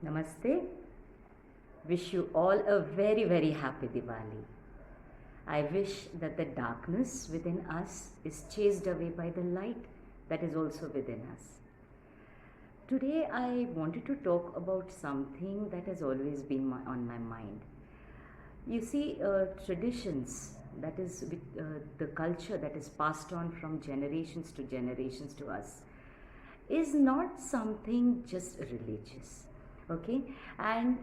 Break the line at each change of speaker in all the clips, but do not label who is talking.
Namaste. Wish you all a very, very happy Diwali. I wish that the darkness within us is chased away by the light that is also within us. Today, I wanted to talk about something that has always been on my mind. You see, traditions, that is the culture that is passed on from generations to us, is not something just religious. Okay, and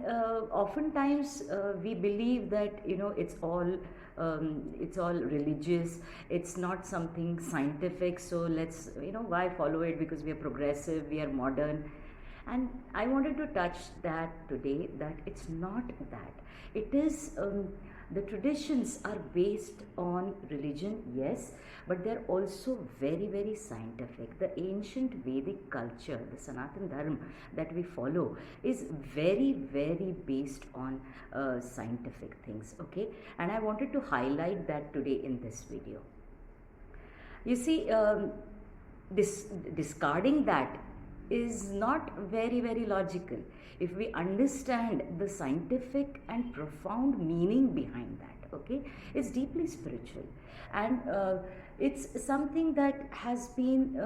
oftentimes we believe that it's all religious. It's not something scientific. So let's, why follow it? Because we are progressive, we are modern. And I wanted to touch that today, that it's not that. It is, the traditions are based on religion, yes, but they're also very, very scientific. The ancient Vedic culture, the Sanatan Dharma that we follow, is very, very based on scientific things, okay? And I wanted to highlight that today in this video. You see, discarding that is not very, very logical if we understand the scientific and profound meaning behind that. Okay, it's deeply spiritual, and it's something that has been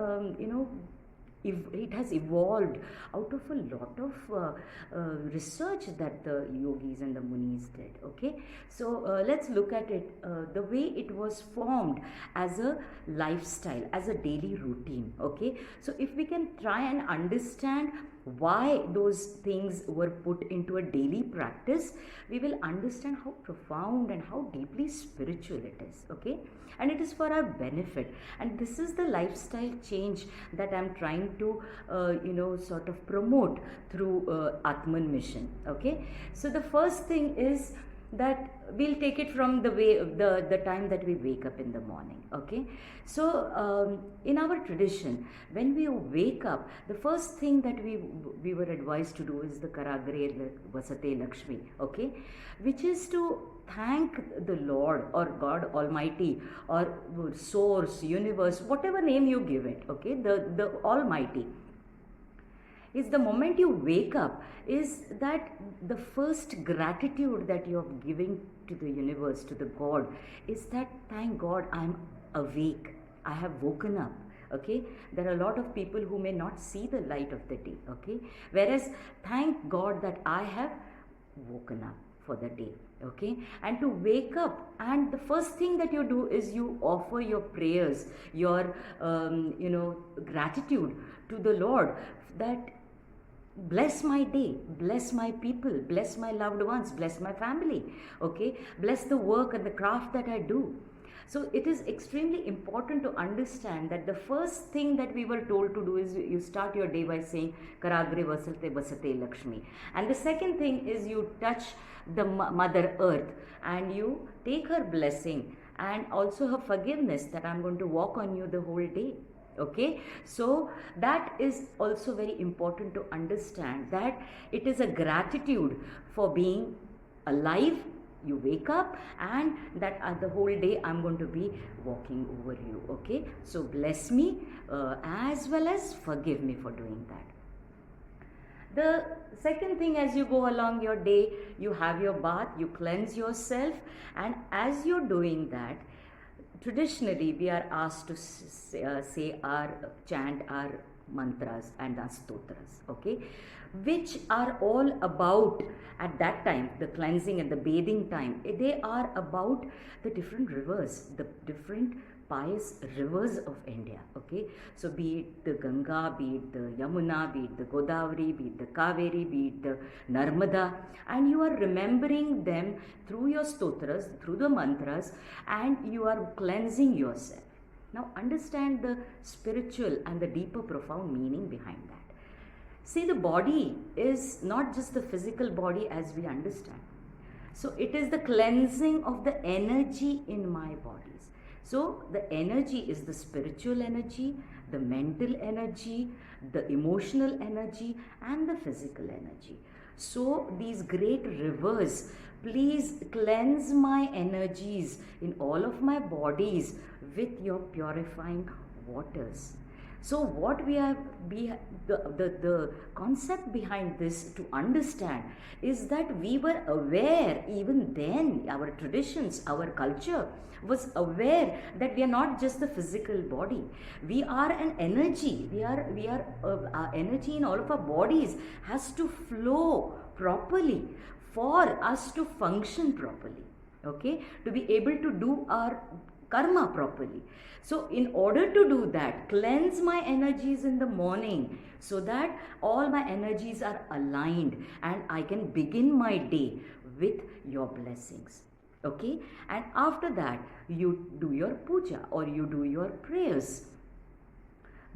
it has evolved out of a lot of research that the yogis and the munis did. Okay, so let's look at it, the way it was formed as a lifestyle, as a daily routine. Okay, so if we can try and understand why those things were put into a daily practice, we will understand how profound and how deeply spiritual it is. Okay, and it is for our benefit, and this is the lifestyle change that I'm trying to sort of promote through Atman Mission. Okay, so the first thing is that we'll take it from the time that we wake up in the morning. Okay, so in our tradition, when we wake up, the first thing that we were advised to do is the Karagre Vasate Lakshmi. Okay, which is to thank the Lord or God Almighty or Source, Universe, whatever name you give it. Okay, the Almighty is the moment you wake up, is that the first gratitude that you're giving to the universe, to the God, is that thank God I'm awake, I have woken up. Okay, there are a lot of people who may not see the light of the day. Okay, whereas thank God that I have woken up for the day. Okay, and to wake up, and the first thing that you do is you offer your prayers, your gratitude to the Lord, that bless my day, bless my people, bless my loved ones, bless my family. Okay, bless the work and the craft that I do. So it is extremely important to understand that the first thing that we were told to do is you start your day by saying Karagre Vasate Vasate Lakshmi, and the second thing is you touch the Mother Earth and you take her blessing and also her forgiveness, that I'm going to walk on you the whole day. Okay, so that is also very important to understand, that it is a gratitude for being alive. You wake up, and that the whole day I'm going to be walking over you. Okay, so bless me as well as forgive me for doing that. The second thing, as you go along your day, you have your bath, you cleanse yourself, and as you're doing that, traditionally we are asked to chant our mantras and our stotras. Okay, which are all about, at that time, the cleansing and the bathing time, they are about the different rivers, the different pious rivers of India. Okay, so be it the Ganga, be it the Yamuna, be it the Godavari, be it the Kaveri, be it the Narmada, and you are remembering them through your stotras, through the mantras, and you are cleansing yourself. Now understand the spiritual and the deeper profound meaning behind that. See, the body is not just the physical body as we understand. So it is the cleansing of the energy in my bodies. So the energy is the spiritual energy, the mental energy, the emotional energy, and the physical energy. So these great rivers, please cleanse my energies in all of my bodies with your purifying waters. So what the concept behind this to understand is that we were aware even then, our traditions, our culture was aware that we are not just the physical body. We are an energy. Our energy in all of our bodies has to flow properly for us to function properly. Okay, to be able to do our karma properly. So in order to do that, cleanse my energies in the morning so that all my energies are aligned and I can begin my day with your blessings. Okay, and after that you do your puja or you do your prayers,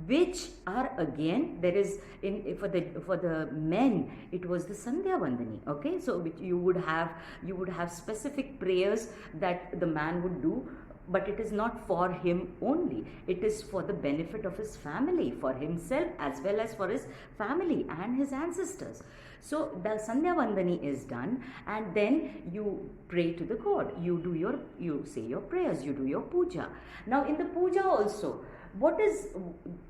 which are again, there is in for the men it was the Sandhya Vandani. Okay, so which you would have specific prayers that the man would do, but it is not for him only, it is for the benefit of his family, for himself as well as for his family and his ancestors. So the Sandhya Vandani is done, and then you pray to the god, you say your prayers, you do your puja. Now in the puja also, what is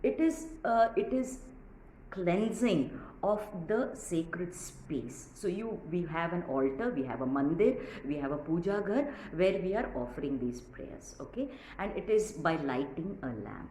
it is cleansing of the sacred space. So we have an altar, we have a mandir, we have a puja ghar where we are offering these prayers. Okay, and it is by lighting a lamp.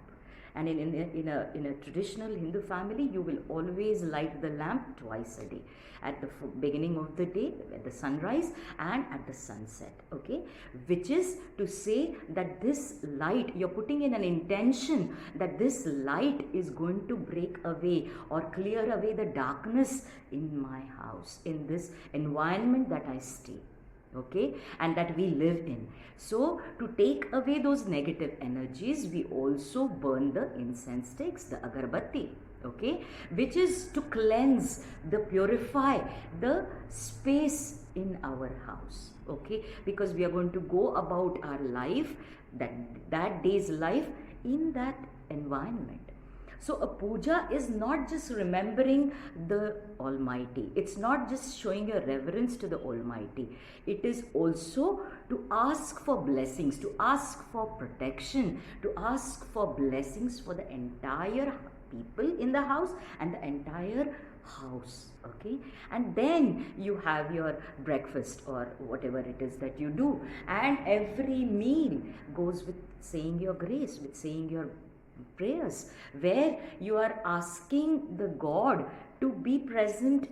And in a traditional Hindu family, you will always light the lamp twice a day, at the beginning of the day, at the sunrise, and at the sunset. Okay, which is to say that this light, you're putting in an intention that this light is going to break away or clear away the darkness in my house, in this environment that I stay. Okay, and that we live in. So to take away those negative energies, we also burn the incense sticks, the agarbatti. Okay, which is to cleanse, purify the space in our house. Okay, because we are going to go about our life, that day's life, in that environment. So a puja is not just remembering the Almighty. It's not just showing your reverence to the Almighty. It is also to ask for blessings, to ask for protection, to ask for blessings for the entire people in the house and the entire house. Okay, and then you have your breakfast or whatever it is that you do, and every meal goes with saying your grace, with saying your prayers, where you are asking the God to be present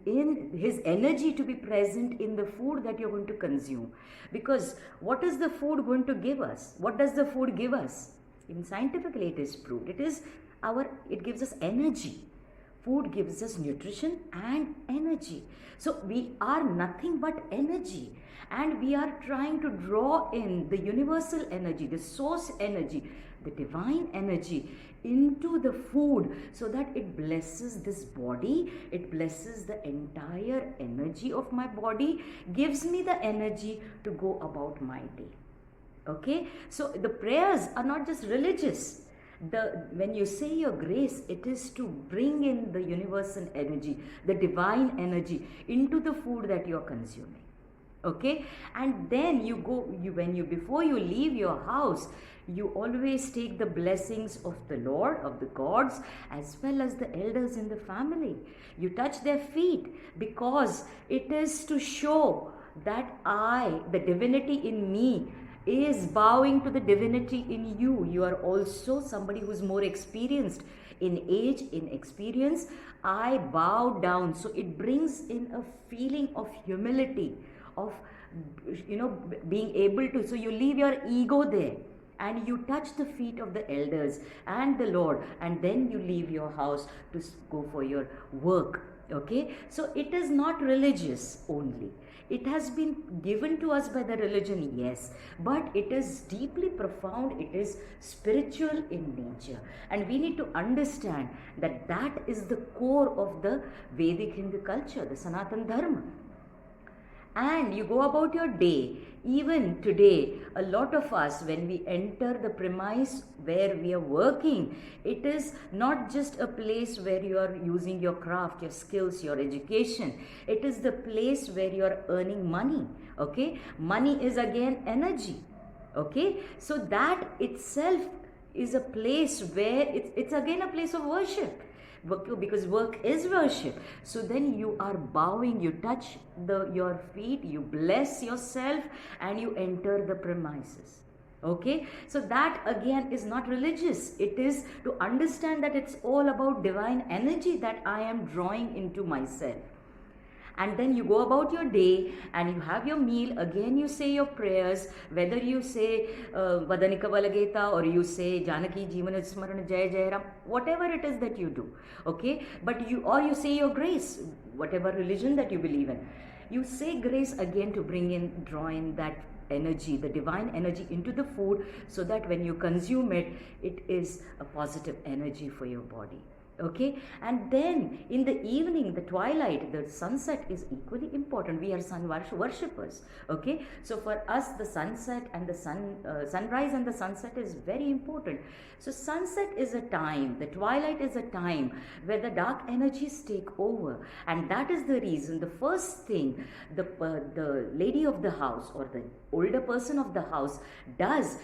in his energy, to be present in the food that you're going to consume. Because what is the food going to give us? What does the food give us? In scientifically it is proved, it gives us energy. Food gives us nutrition and energy. So we are nothing but energy, and we are trying to draw in the universal energy, the source energy, the divine energy into the food, so that it blesses this body, it blesses the entire energy of my body, gives me the energy to go about my day. Okay, so the prayers are not just religious. When you say your grace, it is to bring in the universal energy, the divine energy into the food that you are consuming. Okay, and then before you leave your house, you always take the blessings of the Lord, of the gods, as well as the elders in the family. You touch their feet, because it is to show that the divinity in me, is bowing to the divinity in you. You are also somebody who is more experienced in age, in experience. I bow down. So it brings in a feeling of humility, of being able to, so you leave your ego there and you touch the feet of the elders and the Lord, and then you leave your house to go for your work. Okay, so it is not religious only. It has been given to us by the religion, yes, but it is deeply profound, it is spiritual in nature, and we need to understand that is the core of the Vedic Hindu culture, the Sanatan Dharma. And you go about your day. Even today, a lot of us, when we enter the premise where we are working, it is not just a place where you are using your craft, your skills, your education. It is the place where you are earning money. Okay, money is again energy. Okay, so that itself is a place where it's again a place of worship. Because work is worship. So then you are bowing, you touch your feet, you bless yourself, and you enter the premises. Okay, so that again is not religious. It is to understand that it's all about divine energy that I am drawing into myself. And then you go about your day and you have your meal. Again you say your prayers, whether you say Vadanika Valageta or you say Janaki Jeevana Smarana Jaya Jaya Ram, whatever it is that you do. Okay, but you say your grace, whatever religion that you believe in. You say grace again to draw in that energy, the divine energy into the food, so that when you consume it, it is a positive energy for your body. Okay, and then in the evening, the twilight, the sunset is equally important. We are sun worshippers. Okay, so for us the sunset and the sunrise and the sunset is very important. So sunset is a time, the twilight is a time where the dark energies take over, and that is the reason the first thing the lady of the house or the older person of the house does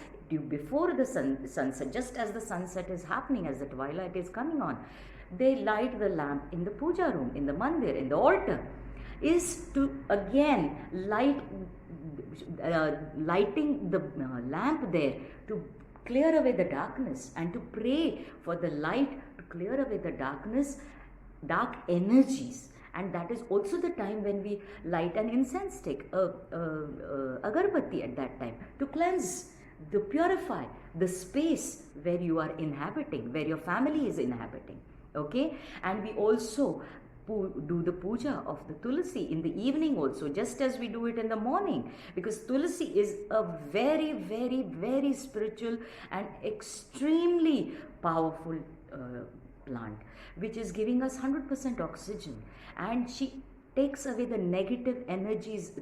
before the sunset, just as the sunset is happening, as the twilight is coming on, they light the lamp in the puja room, in the mandir, in the altar, is to again lighting the lamp there to clear away the darkness, and to pray for the light to clear away the dark energies. And that is also the time when we light an incense stick, agarbatti at that time, to cleanse, to purify the space where you are inhabiting, where your family is inhabiting. Okay, and we also do the puja of the tulsi in the evening also, just as we do it in the morning, because tulsi is a very, very, very spiritual and extremely powerful plant, which is giving us 100% oxygen, and she takes away the negative energies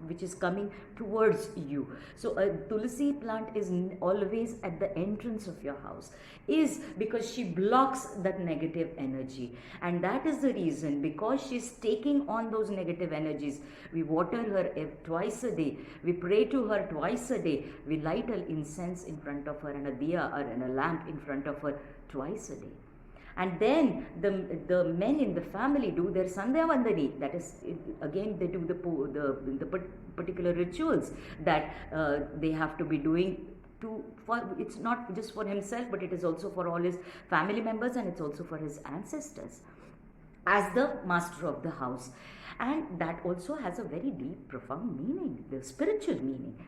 which is coming towards you. So a tulsi plant is always at the entrance of your house, is because she blocks that negative energy, and that is the reason, because she's taking on those negative energies. We water her twice a day, we pray to her twice a day, we light an incense in front of her and a diya or a lamp in front of her twice a day. And then the men in the family do their Sandhya Vandani. That is, again, they do the particular rituals that they have to be doing. It's not just for himself, but it is also for all his family members, and it's also for his ancestors as the master of the house. And that also has a very deep, profound meaning, the spiritual meaning.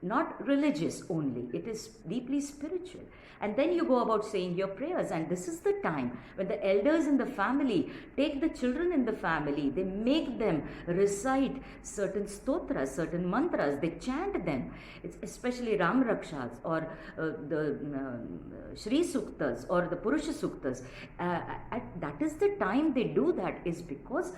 Not religious only, it is deeply spiritual. And then you go about saying your prayers, and this is the time when the elders in the family take the children in the family, they make them recite certain stotras, certain mantras, they chant them. It's especially Ram Rakshas or the Shri Suktas or the Purusha Suktas. That is the time they do that, is because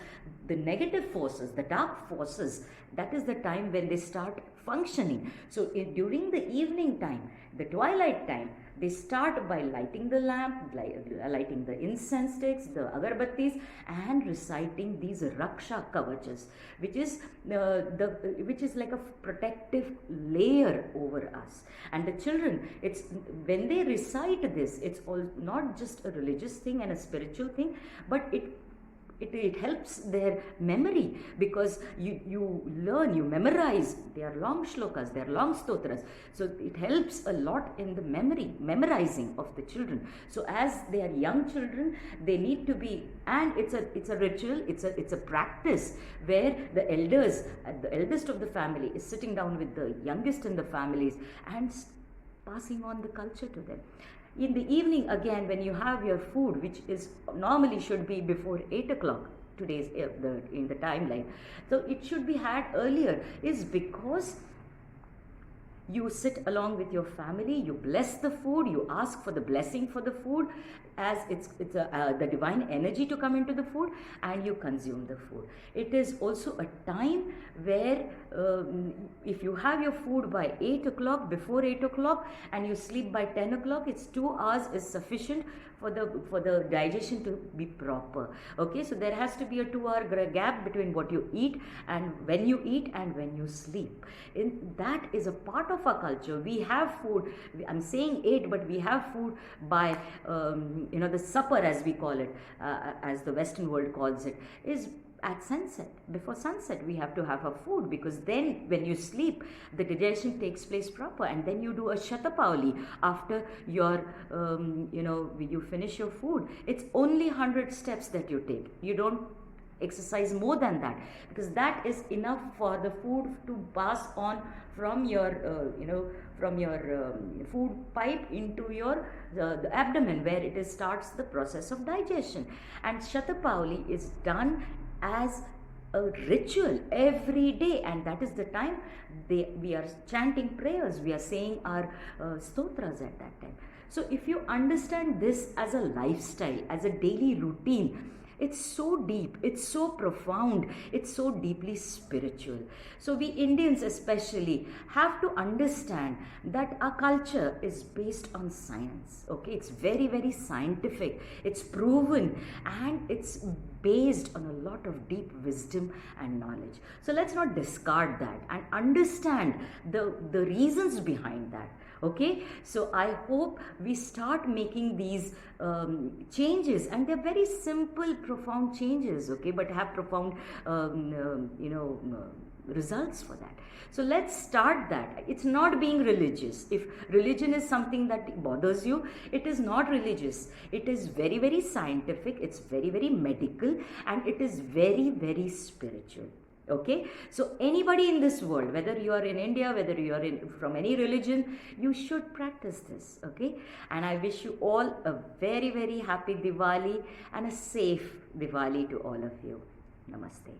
the negative forces, the dark forces, that is the time when they start functioning. So during the evening time, the twilight time, they start by lighting the lamp, lighting the incense sticks, the agarbattis, and reciting these Raksha Kavachas, which is like a protective layer over us. And the children, it's when they recite this, it's all not just a religious thing and a spiritual thing, but it helps their memory, because you learn, you memorize. They are long shlokas, they are long stotras, so it helps a lot in the memorizing of the children. So as they are young children, they need to be, and it's a ritual, it's a practice where the elders, the eldest of the family is sitting down with the youngest in the families and passing on the culture to them. In the evening, again, when you have your food, which is normally should be before 8 o'clock, today's in the timeline, so it should be had earlier, is because you sit along with your family, you bless the food, you ask for the blessing for the food, as it's the divine energy to come into the food, and you consume the food. It is also a time where if you have your food by 8 o'clock, before 8 o'clock, and you sleep by 10 o'clock, it's 2 hours is sufficient for the digestion to be proper. Okay, so there has to be a 2-hour gap between what you eat and when you eat and when you sleep. That is a part of our culture. We have food, I'm saying 8, but we have food by, the supper as we call it, as the Western world calls it, is at sunset. Before sunset we have to have our food, because then when you sleep the digestion takes place proper, and then you do a Shatapauli after your you finish your food. It's only 100 steps that you take. You don't exercise more than that, because that is enough for the food to pass on from your food pipe into your the abdomen, where it starts the process of digestion. And Shatapauli is done as a ritual every day, and that is the time we are chanting prayers, we are saying our stotras at that time. So if you understand this as a lifestyle, as a daily routine, it's so deep, it's so profound, it's so deeply spiritual. So we Indians especially have to understand that our culture is based on science. Okay, it's very, very scientific, it's proven, and it's based on a lot of deep wisdom and knowledge. So let's not discard that and understand the reasons behind that. Okay, so I hope we start making these changes, and they're very simple, profound changes, okay, but have profound results for that. So let's start that. It's not being religious. If religion is something that bothers you, it is not religious. It is very, very scientific, it's very, very medical, and it is very, very spiritual. Okay, so anybody in this world, whether you are in India, whether you are from any religion, you should practice this. Okay, and I wish you all a very, very happy Diwali and a safe Diwali to all of you. Namaste.